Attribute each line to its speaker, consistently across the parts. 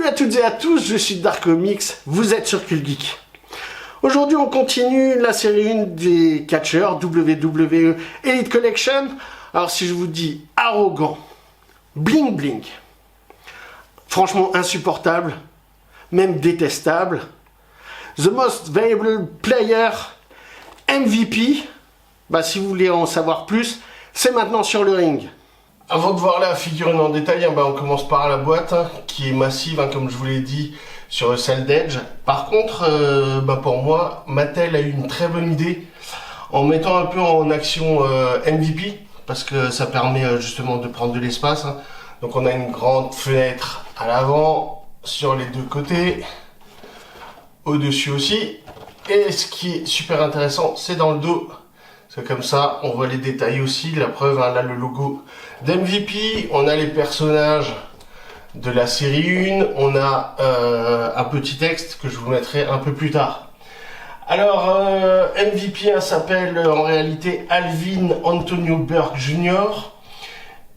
Speaker 1: à toutes et à tous, je suis Dark Comics, vous êtes sur Cult Geek. Aujourd'hui on continue la série 1 des catcheurs WWE Elite Collection. Alors si je vous dis arrogant, bling bling, franchement insupportable, même détestable, The Most Valuable Player, MVP, si vous voulez en savoir plus, c'est maintenant sur le ring. Avant de voir la figurine en détail, on commence par la boîte qui est massive, comme je vous l'ai dit, sur celle d'Edge. Par contre, pour moi, Mattel a eu une très bonne idée en mettant un peu en action MVP, parce que ça permet justement de prendre de l'espace. Donc on a une grande fenêtre à l'avant, sur les deux côtés, au-dessus aussi. Et ce qui est super intéressant, c'est dans le dos. C'est comme ça, on voit les détails aussi. La preuve, là le logo d'MVP. On a les personnages de la série 1. On a un petit texte que je vous mettrai un peu plus tard. Alors, MVP s'appelle en réalité Alvin Antonio Burke Jr.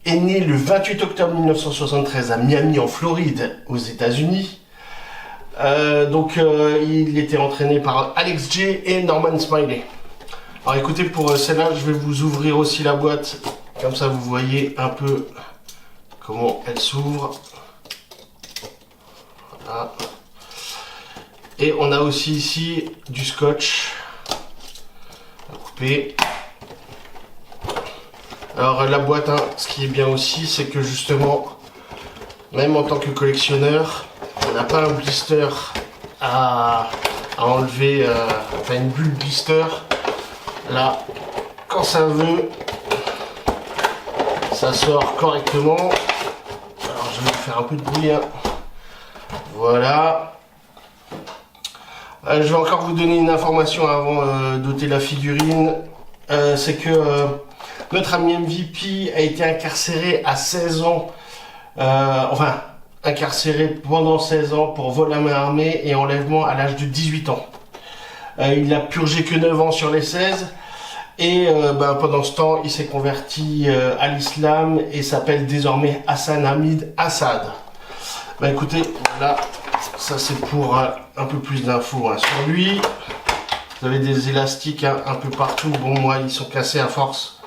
Speaker 1: Est né le 28 octobre 1973 à Miami en Floride, aux États-Unis. Il était entraîné par Alex J et Norman Smiley. Alors écoutez, pour celle-là, je vais vous ouvrir aussi la boîte, comme ça vous voyez un peu comment elle s'ouvre. Voilà. Et on a aussi ici du scotch à couper. Alors la boîte, ce qui est bien aussi, c'est que justement, même en tant que collectionneur, on n'a pas un blister à enlever, une bulle blister. Là, quand ça veut, ça sort correctement. Alors, je vais faire un peu de bruit. Voilà. Je vais encore vous donner une information avant d'ôter la figurine. C'est que notre ami MVP a été incarcéré à 16 ans. Incarcéré pendant 16 ans pour vol à main armée et enlèvement à l'âge de 18 ans. Il a purgé que 9 ans sur les 16. Et pendant ce temps, il s'est converti à l'islam et s'appelle désormais Hassan Hamid Assad. Écoutez, voilà, ça c'est pour un peu plus d'infos sur lui. Vous avez des élastiques un peu partout. Bon, moi, ils sont cassés à force.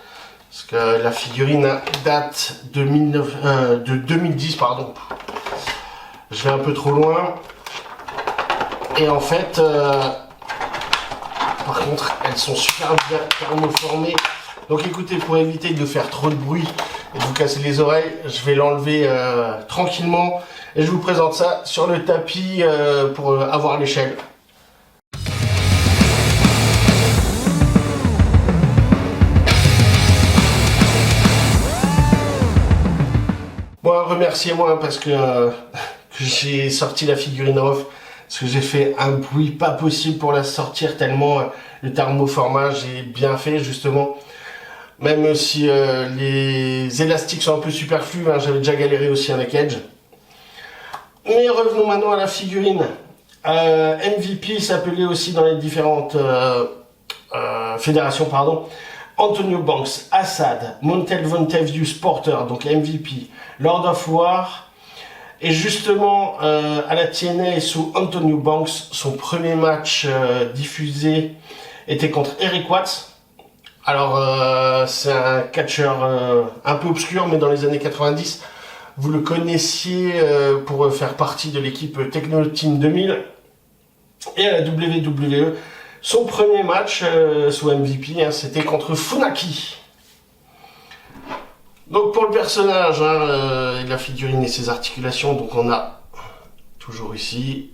Speaker 1: Parce que la figurine date de 2010, pardon. Je vais un peu trop loin. Et en fait... par contre, elles sont super bien thermoformées. Donc écoutez, pour éviter de faire trop de bruit et de vous casser les oreilles, je vais l'enlever tranquillement. Et je vous présente ça sur le tapis pour avoir l'échelle. Bon, remerciez-moi parce que j'ai sorti la figurine off. Parce que j'ai fait un bruit pas possible pour la sortir tellement le thermoformat j'ai bien fait justement. Même si les élastiques sont un peu superflus, j'avais déjà galéré aussi avec Edge. Mais revenons maintenant à la figurine. MVP s'appelait aussi dans les différentes fédérations, Antonio Banks, Assad, Montel Vontavious Porter, donc MVP, Lord of War. Et justement, à la TNA sous Antonio Banks, son premier match diffusé était contre Eric Watts. Alors, c'est un catcheur un peu obscur, mais dans les années 90, vous le connaissiez pour faire partie de l'équipe Techno Team 2000. Et à la WWE, son premier match sous MVP, c'était contre Funaki. Donc pour le personnage, la figurine et ses articulations, donc on a toujours ici,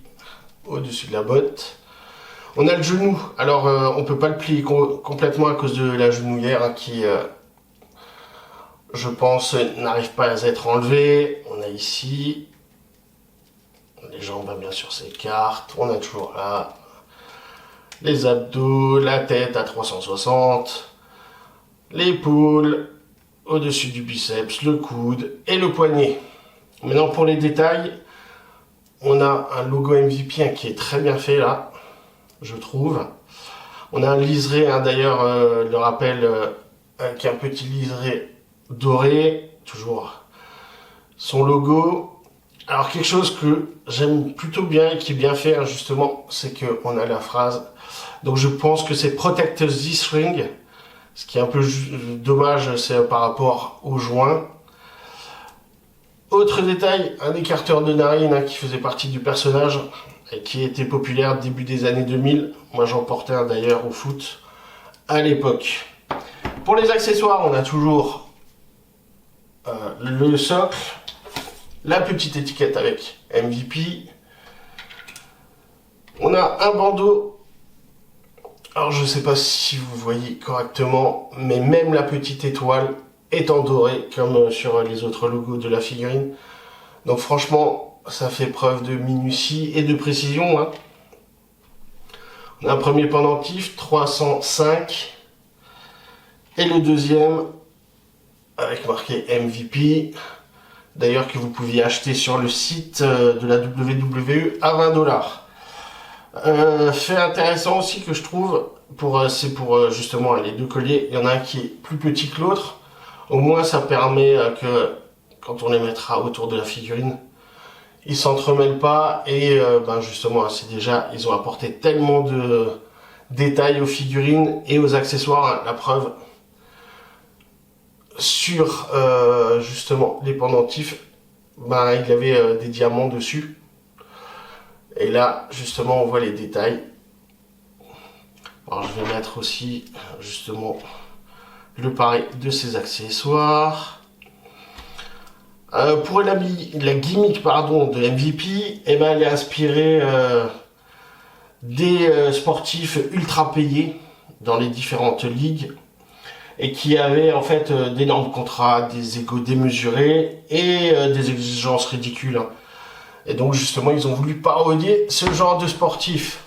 Speaker 1: au-dessus de la botte, on a le genou. Alors on peut pas le plier complètement à cause de la genouillère qui, je pense, n'arrive pas à être enlevée. On a ici, les jambes bien sûr s'écartent, on a toujours là, les abdos, la tête à 360, l'épaule, au-dessus du biceps, le coude et le poignet. Maintenant pour les détails, on a un logo MVP qui est très bien fait là, je trouve. On a un liseré, d'ailleurs, le rappel, qui est un petit liseré doré, toujours son logo. Alors quelque chose que j'aime plutôt bien et qui est bien fait hein, justement, c'est qu'on a la phrase. Donc je pense que c'est Protect this ring. Ce qui est un peu dommage, c'est par rapport au joint. Autre détail, un écarteur de narine hein, qui faisait partie du personnage et qui était populaire début des années 2000. Moi j'en portais un d'ailleurs au foot à l'époque. Pour les accessoires, on a toujours le socle, la petite étiquette avec MVP. On a un bandeau. Alors je ne sais pas si vous voyez correctement, mais même la petite étoile est en doré comme sur les autres logos de la figurine. Donc franchement, ça fait preuve de minutie et de précision. Hein. On a un premier pendentif 305 et le deuxième avec marqué MVP. D'ailleurs que vous pouviez acheter sur le site de la WWE à 20$. Fait intéressant aussi que je trouve, c'est pour justement les deux colliers, il y en a un qui est plus petit que l'autre. Au moins ça permet que quand on les mettra autour de la figurine, ils s'entremêlent pas et justement c'est déjà, ils ont apporté tellement de détails aux figurines et aux accessoires, hein, la preuve sur justement les pendentifs, il y avait des diamants dessus. Et là, justement, on voit les détails. Alors, je vais mettre aussi, justement, le pareil de ces accessoires. Pour la gimmick, de MVP, elle est inspirée des sportifs ultra payés dans les différentes ligues et qui avaient en fait d'énormes contrats, des égos démesurés et des exigences ridicules. Hein. Et donc justement, ils ont voulu parodier ce genre de sportif.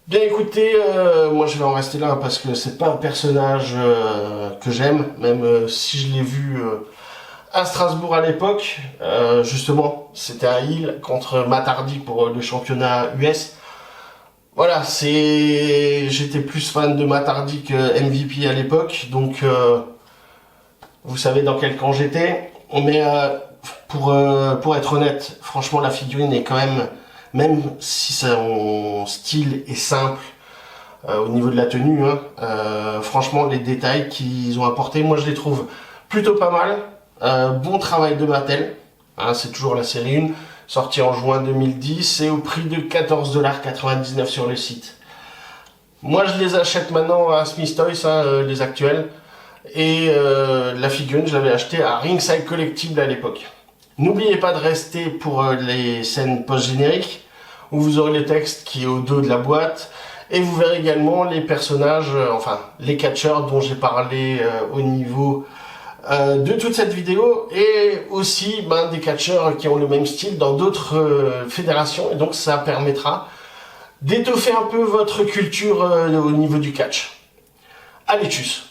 Speaker 1: Bien écoutez, moi je vais en rester là parce que c'est pas un personnage que j'aime, même si je l'ai vu à Strasbourg à l'époque. Justement, c'était un heel contre Matt Hardy pour le championnat US. Voilà, j'étais plus fan de Matt Hardy que MVP à l'époque, donc vous savez dans quel camp j'étais. Mais pour être honnête, franchement la figurine est quand même si son style est simple au niveau de la tenue, hein, franchement les détails qu'ils ont apportés, moi je les trouve plutôt pas mal. Bon travail de Mattel, hein, c'est toujours la série 1, sortie en juin 2010 et au prix de 14,99$ sur le site. Moi je les achète maintenant à Smith Toys, hein, les actuels. Et la figurine, je l'avais acheté à Ringside Collectible à l'époque. N'oubliez pas de rester pour les scènes post-génériques, où vous aurez le texte qui est au dos de la boîte, et vous verrez également les personnages, les catcheurs dont j'ai parlé au niveau de toute cette vidéo, et aussi des catcheurs qui ont le même style dans d'autres fédérations, et donc ça permettra d'étoffer un peu votre culture au niveau du catch. Allez, tchuss!